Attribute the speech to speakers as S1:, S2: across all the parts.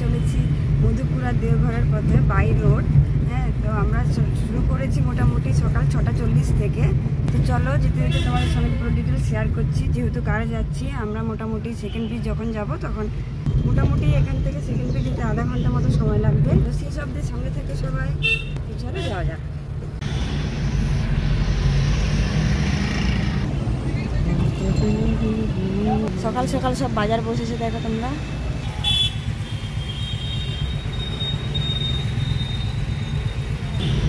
S1: চলেছি মধুপুর আর দেওঘরের পথে by road. হ্যাঁ, তো আমরা শুরু করেছি মোটামুটি সকাল 6:40 থেকে। তো চলো যেতে যেতে তোমাদের সঙ্গে পুরো ডিটেলস শেয়ার করছি। যেহেতু কারে যাচ্ছি আমরা, মোটামুটি সেকেন্ড ব্রিজ যখন যাব তখন মোটামুটি এখান থেকে সেকেন্ড ব্রিজ যেতে আধা ঘন্টা মতো সময় লাগবে। তো সেই সবদের সঙ্গে থেকে সবাই চলো যাওয়া যাক। সকাল সকাল সব বাজার বসেছে, দেখো তোমরা।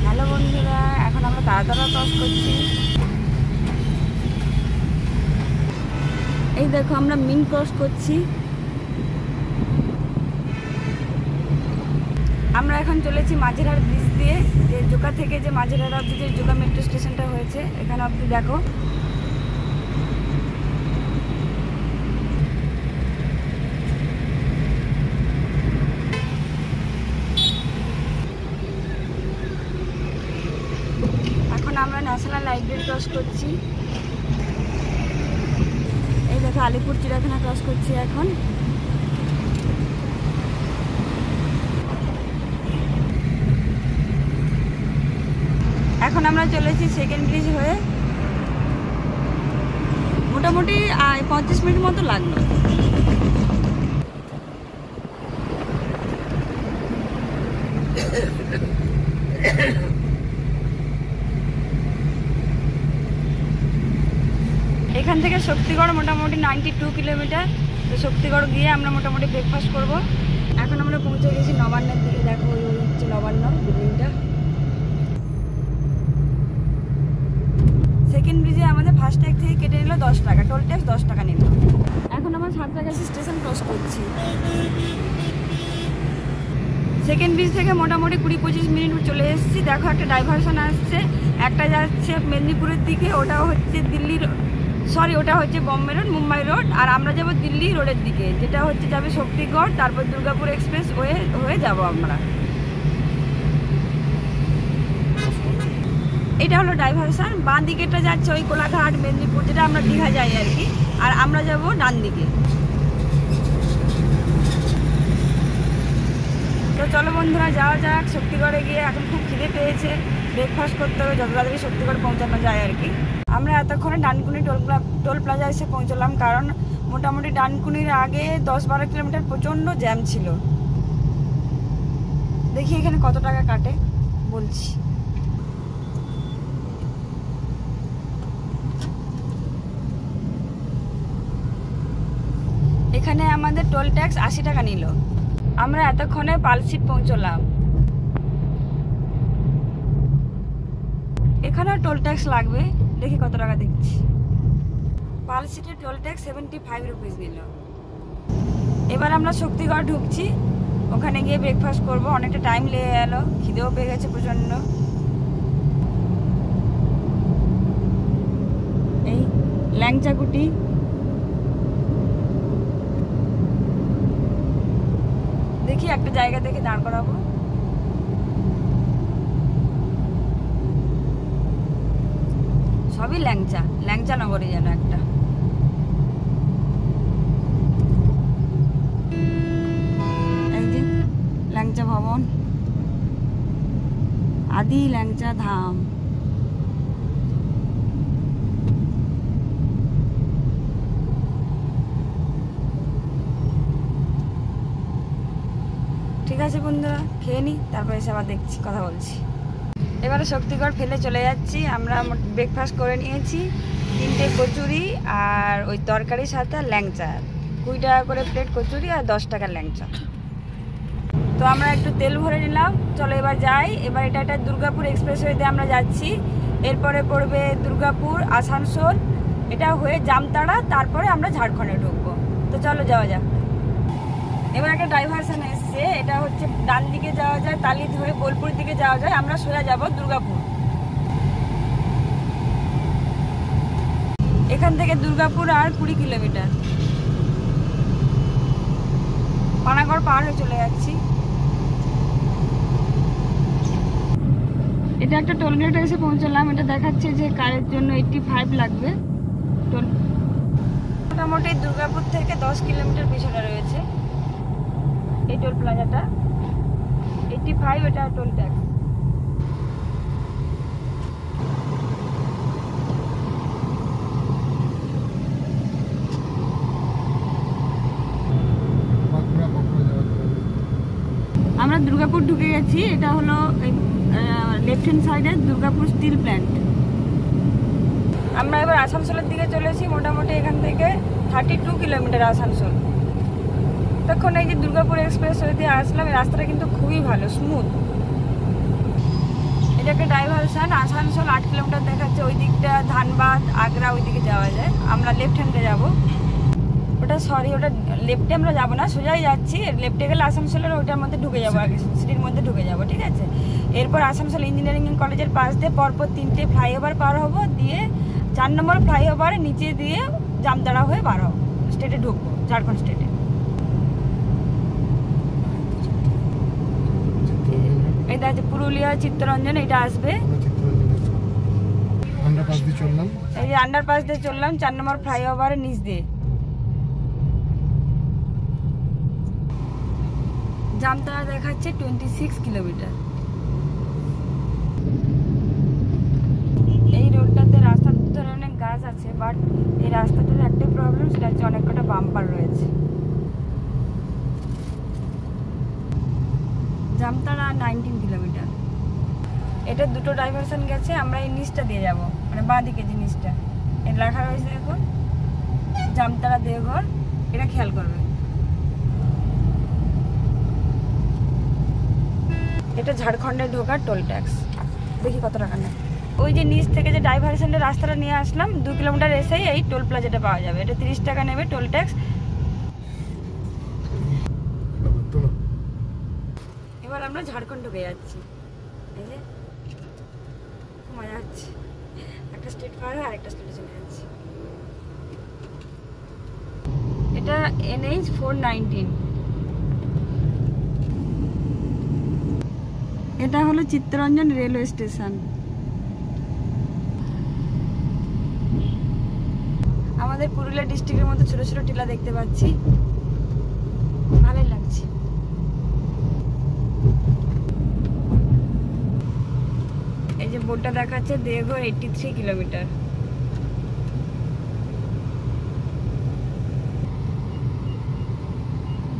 S1: হ্যালো বন্ধুরা, এখন আমরা তাড়াতাড়ি ক্রস করছি। এই দেখো আমরা মিন ক্রস করছি। আমরা এখন চলেছি মাঝেরহাট ব্রিজ দিয়ে, যে জোকা থেকে যে মাঝেরহাট অব্দি যে জোকা মেট্রো স্টেশনটা হয়েছে এখানে অব্দি দেখো। এখন আমরা ন্যাশনাল লাইব্রেরি ক্রস করছি। এই দেখো আলিপুর চিড়িয়াখানা ক্রস করছি এখন। এখন আমরা চলেছি সেকেন্ড ব্রিজ হয়ে। মোটামুটি 35 মিনিট মতো লাগলো। এখান থেকে শক্তিগড় মোটামুটি 92 কিলোমিটার। তো শক্তিগড় গিয়ে আমরা মোটামুটি ব্রেকফাস্ট করব। এখন আমরা পৌঁছে গেছি নবান্নের দিকে। দেখো ওই হচ্ছে নবান্ন বিল্ডিংটা। সেকেন্ড ব্রিজে আমাদের ফাস্ট্যাগ থেকে কেটে নিল 10 টাকা, টোল ট্যাক্স 10 টাকা নিল। এখন আমরা সাঁতরাগাছি স্টেশন ক্রস করছি। সেকেন্ড ব্রিজ থেকে মোটামুটি 20-25 মিনিট চলে এসেছি। দেখো একটা ডাইভারশন আসছে, একটা যাচ্ছে মেদিনীপুরের দিকে, ওটা হচ্ছে দিল্লির, সরি ওটা হচ্ছে বম্বে রোড মুম্বাই রোড। আর আমরা যাব দিল্লি রোডের দিকে, যেটা হচ্ছে যাবে শক্তিগড়, তারপর দুর্গাপুর এক্সপ্রেস হয়ে যাব আমরা। এটা হলো ডাইভারশন। বাঁ দিকেটা যাচ্ছে ওই কোলাঘাট মেদিনীপুর, যেটা আমরা দীঘা যাই আর কি। আর আমরা যাব ডান দিকে। তো চলো বন্ধুরা যাওয়া যাক শক্তিগড়ে গিয়ে। এখন খুব খিদে পেয়েছে, ব্রেকফাস্ট করতে হবে, যত তাড়াতাড়ি শক্তিগড় পৌঁছানো যায় আর কি। আমরা এতক্ষণে ডানকুনি টোল প্লাজা এসে পৌঁছলাম, কারণ মোটামুটি ডানকুনির আগে 10-12 কিলোমিটার প্রচণ্ড জ্যাম ছিল। দেখি এখানে কত টাকা কাটে বলছি। এখানে আমাদের টোল ট্যাক্স 80 টাকা নিল। আমরা এতক্ষণে পালসিট পৌঁছলাম। এখানেও টোল ট্যাক্স লাগবে, দেখি কত টাকা দিচ্ছি। পালসিটের টোল ট্যাক্স 75 রুপিস নিল। এবার আমরা শক্তিগড় ঢুকছি, ওখানে গিয়ে ব্রেকফাস্ট করব। অনেকটা টাইম লেগে গেল, খিদেও পেয়ে গেছে প্রচণ্ড। এই ল্যাংচাকুটি, দেখি একটা জায়গা দেখে দাঁড় করাবো। সবই ল্যাংচা নগরী যেন একটা। একদিন ল্যাংচা ভবন, আদি ল্যাংচা ধাম। ঠিক আছে বন্ধুরা, খেয়ে নিই, তারপরে এসে আবার দেখছি, কথা বলছি। এবারে শক্তিগড় ফেলে চলে যাচ্ছি। আমরা ব্রেকফাস্ট করে নিয়েছি, 3টে কচুরি আর ওই তরকারির সাথে ল্যাংচা। 20 টাকা করে প্লেট কচুরি আর 10 টাকার ল্যাংচা। তো আমরা একটু তেল ভরে নিলাম। চলো এবার যাই। এবার এটা একটা দুর্গাপুর এক্সপ্রেসওয়েতে আমরা যাচ্ছি। এরপরে পড়বে দুর্গাপুর, আসানসোল, এটা হয়ে জামতাড়া, তারপরে আমরা ঝাড়খণ্ডে ঢুকবো। তো চলো যাওয়া যাক। এবার একটা ডাইভারশন এসছে, এটা হচ্ছে ডান দিকে যাওয়া যায়, তালি হয়ে বোলপুরের দিকে যাওয়া যায়। আমরা সোজা যাব দুর্গাপুর। এখান থেকে দুর্গাপুর আর 20 কিলোমিটার। পানাগড় পার হয়ে চলে যাচ্ছি। এটা একটা টোলগেটে এসে পৌঁছলাম। এটা দেখাচ্ছে যে কারের জন্য 85 লাগবে টোল। মোটামুটি দুর্গাপুর থেকে 10 কিলোমিটার পিছনে রয়েছে। এই টোল প্লাজাটা 85, এটা টোল ট্যাক্স। আমরা দুর্গাপুর ঢুকে গেছি। এটা হলো লেফট হ্যান্ড সাইডে দুর্গাপুর স্টিল প্ল্যান্ট। আমরা এবার আসানসোলের দিকে চলেছি। মোটামুটি এখান থেকে 32 কিলোমিটার আসানসোল। তখন এই যে দুর্গাপুর এক্সপ্রেস ওয়ে দিয়ে আসলাম। এই রাস্তাটা কিন্তু খুবই ভালো, স্মুথ। এটা একটা ডাইভারশন। আসানসোল 8 কিলোমিটার দেখাচ্ছে। ওই দিকটা ধানবাদ, আগ্রা, ওই দিকে যাওয়া যায়। আমরা লেফট হ্যান্ডে যাবো। ওটা ওটা লেফটে আমরা যাবো না, সোজাই যাচ্ছি। লেফটে গেলে আসানসোলের ওইটার মধ্যে ঢুকে যাবো, আগে সিটির মধ্যে ঢুকে যাবো, ঠিক আছে। এরপর আসানসোল ইঞ্জিনিয়ারিং কলেজের পাশ দিয়ে পরপর 3টে ফ্লাইওভার পার হবো, দিয়ে 4 নম্বর ফ্লাইওভারে নিচে দিয়ে জামতাড়া হয়ে পার হবো, স্টেটে ঢুকবো, ঝাড়খণ্ড স্টেটে। এটা আছে পুরুলিয়া চিত্তরঞ্জন, এটা আসবে। এই যে আন্ডারপাস দিয়ে চললাম 4 নম্বর ফ্লাইওভারের নিচ দিয়ে। জামতাড়া দেখাচ্ছে 26 কিলোমিটার। এই রোডটাতে রাস্তার ধরে অনেক গাছ আছে, বাট এই রাস্তাটার একটাই প্রবলেম, সেটা হচ্ছে অনেক কটা বাম্পার রয়েছে। জামতাড়া 19 কিলোমিটার। এটা দুটো ডাইভারশন গেছে। আমরা এই নিচটা দিয়ে যাব, মানে বাঁ দিকে যে নিচটা এটা লেখা রয়েছে এখন জামতাড়া দেওঘর, এটা খেয়াল করবে। এটা ঝাড়খণ্ডে ঢোকার টোল ট্যাক্স। দেখি কত টাকা নেয়। ওই যে নিচ থেকে যে ডাইভারশনের রাস্তাটা নিয়ে আসলাম, 2 কিলোমিটার এসেই এই টোল প্লাজাটা পাওয়া যাবে। এটা 30 টাকা নেবে টোল ট্যাক্স। এবার আমরা ঝাড়খণ্ড ঢুকে যাচ্ছি। এই যে মজা হচ্ছে, একটা স্টেট পার হয়ে আরেকটা স্টেটে চলে যাচ্ছি। এটা NH 419। এটা হলো চিত্তরঞ্জন রেলওয়ে স্টেশন। আমাদের পুরুলিয়া ডিস্ট্রিক্টের মধ্যে ছোট ছোট টিলা দেখতে পাচ্ছি, ভালোই লাগছে। এই যে বোর্ডটা দেখাচ্ছে দেওঘর 83 কিলোমিটার।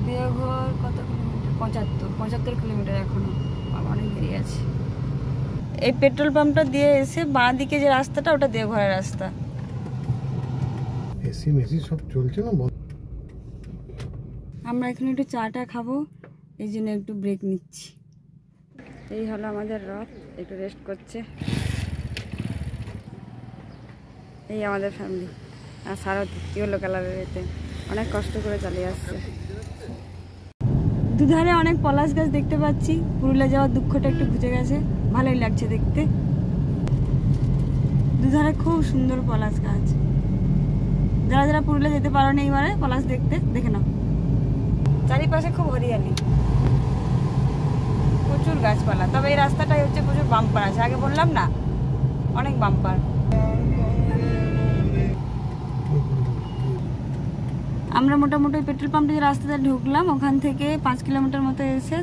S1: দেওঘর কত কিলোমিটার? 75 কিলোমিটার এখনো, অনেক দেরি আছে। এই পেট্রোল পাম্পটা দিয়ে এসে বাঁ দিকে যে রাস্তাটা, ওটা দেওঘরের রাস্তা।
S2: এসি মেসি সব চলছে না।
S1: আমরা এখানে একটু চাটা খাবো, এই জন্য একটু ব্রেক নিচ্ছি। এই হলো আমাদের রথ, একটু রেস্ট করছে। এই আমাদের ফ্যামিলি। আর সারথি ইয়েলো কালারের, এতে অনেক কষ্ট করে চালিয়ে আসছে। দুধারে অনেক পলাশ গাছ দেখতে পাচ্ছি। পুরুলিয়া যাওয়ার দুঃখটা একটু ঘুচে গেছে, ভালোই লাগছে দেখতে। দুধারে খুব সুন্দর পলাশ গাছ। যারা যারা পুরুলিয়া যেতে পারো না এইবারে পলাশ দেখতে, দেখে নাও। চারিপাশে খুব হরিয়ালি, প্রচুর গাছপালা। তবে এই রাস্তাটাই হচ্ছে প্রচুর বাম্পার আছে, আগে বললাম না, অনেক বাম্পার। আমরা মোটামুটি পেট্রোল পাম্পে যে রাস্তাতে ঢুকলাম, ওখান থেকে 5 কিলোমিটার মতো এসে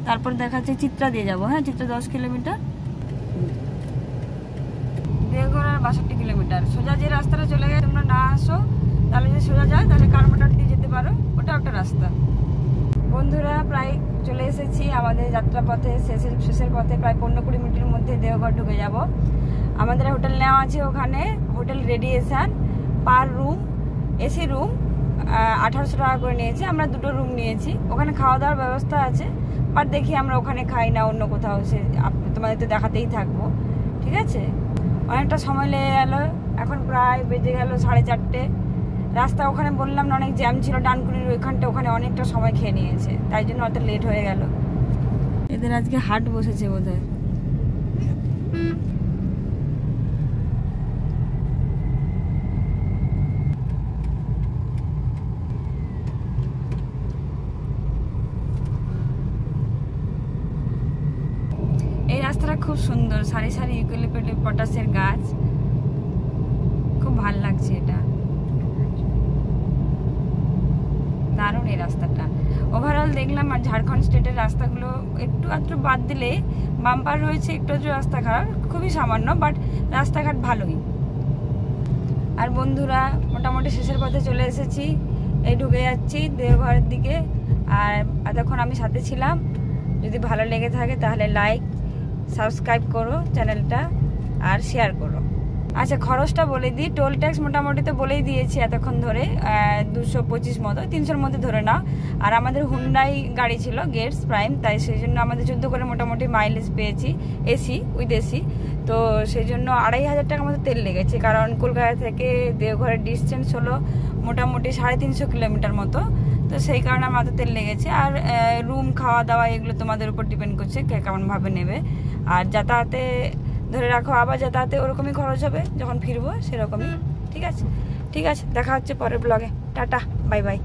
S1: তারপর দেখাচ্ছে চিত্রা দিয়ে যাবো। হ্যাঁ, চিত্রা 10 কিলোমিটার, দেওঘর আর 62 কিলোমিটার। সোজা যে রাস্তাটা চলে গেছে, তোমরা না আসো তাহলে যে সোজা যায় তাহলে কারমাটার দিয়ে যেতে পারো, ওটা একটা রাস্তা। বন্ধুরা, প্রায় চলে এসেছি আমাদের যাত্রাপথে, শেষের পথে। প্রায় 15-20 মিনিটের মধ্যে দেওঘর ঢুকে যাব। আমাদের হোটেল নেওয়া আছে ওখানে, হোটেল রেডিয়েশন। পার রুম, এসি রুম 1800 টাকা করে নিয়েছি। আমরা 2টো রুম নিয়েছি। ওখানে খাওয়া দাওয়ার ব্যবস্থা আছে, বাট দেখি আমরা ওখানে খাই না, অন্য কোথাও সে তোমাদের তো দেখাতেই থাকবো, ঠিক আছে। অনেকটা সময় লেগে গেল, এখন প্রায় বেজে গেল 4:30। রাস্তা ওখানে বললাম না অনেক জ্যাম ছিল, ডানকুনির ওইখানটা, ওখানে অনেকটা সময় খেয়ে নিয়েছে, তাই জন্য অত লেট হয়ে গেল। এদের আজকে হাট বসেছে বোধহয়। এই রাস্তাটা খুব সুন্দর, সারি সারি ইউক্যালিপটাসের গাছ, খুব ভাল লাগছে। এটা দারুণ এই রাস্তাটা। ওভারঅল দেখলাম আর ঝাড়খণ্ড স্টেটের রাস্তাগুলো একটু আধটু বাদ দিলে বাম্পার রয়েছে, একটু আধটু রাস্তা খারাপ, খুবই সামান্য, বাট রাস্তাঘাট ভালোই। আর বন্ধুরা মোটামুটি শেষের পথে চলে এসেছি, এই ঢুকে যাচ্ছি দেওঘরের দিকে। আর এতক্ষণ আমি সাথে ছিলাম। যদি ভালো লেগে থাকে তাহলে লাইক সাবস্ক্রাইব করো চ্যানেলটা আর শেয়ার করো। আচ্ছা খরচটা বলে দিই, টোল ট্যাক্স মোটামুটি তো বলেই দিয়েছি এতক্ষণ ধরে, 225 মতো, 300-র মধ্যে ধরে নাও। আর আমাদের হুন্ডাই গাড়ি ছিল গেটস প্রাইম, তাই সেই জন্য আমাদের 14 করে মোটামুটি মাইলেজ পেয়েছি, এসি উইথ এসি। তো সেই জন্য 2500 টাকা মতো তেল লেগেছে, কারণ কলকাতা থেকে দেওঘরের ডিস্টেন্স হলো মোটামুটি 350 কিলোমিটার মতো, তো সেই কারণে আমাদের তেল লেগেছে। আর রুম খাওয়া দাওয়া এগুলো তোমাদের উপর ডিপেন্ড করছে কে কেমনভাবে নেবে। আর যাতায়াতে ধরে রাখো আবার যাতায়াতে ওরকমই খরচ হবে, যখন ফিরবো সেরকমই। ঠিক আছে, ঠিক আছে, দেখা হচ্ছে পরের ব্লগে। Tata, bye bye.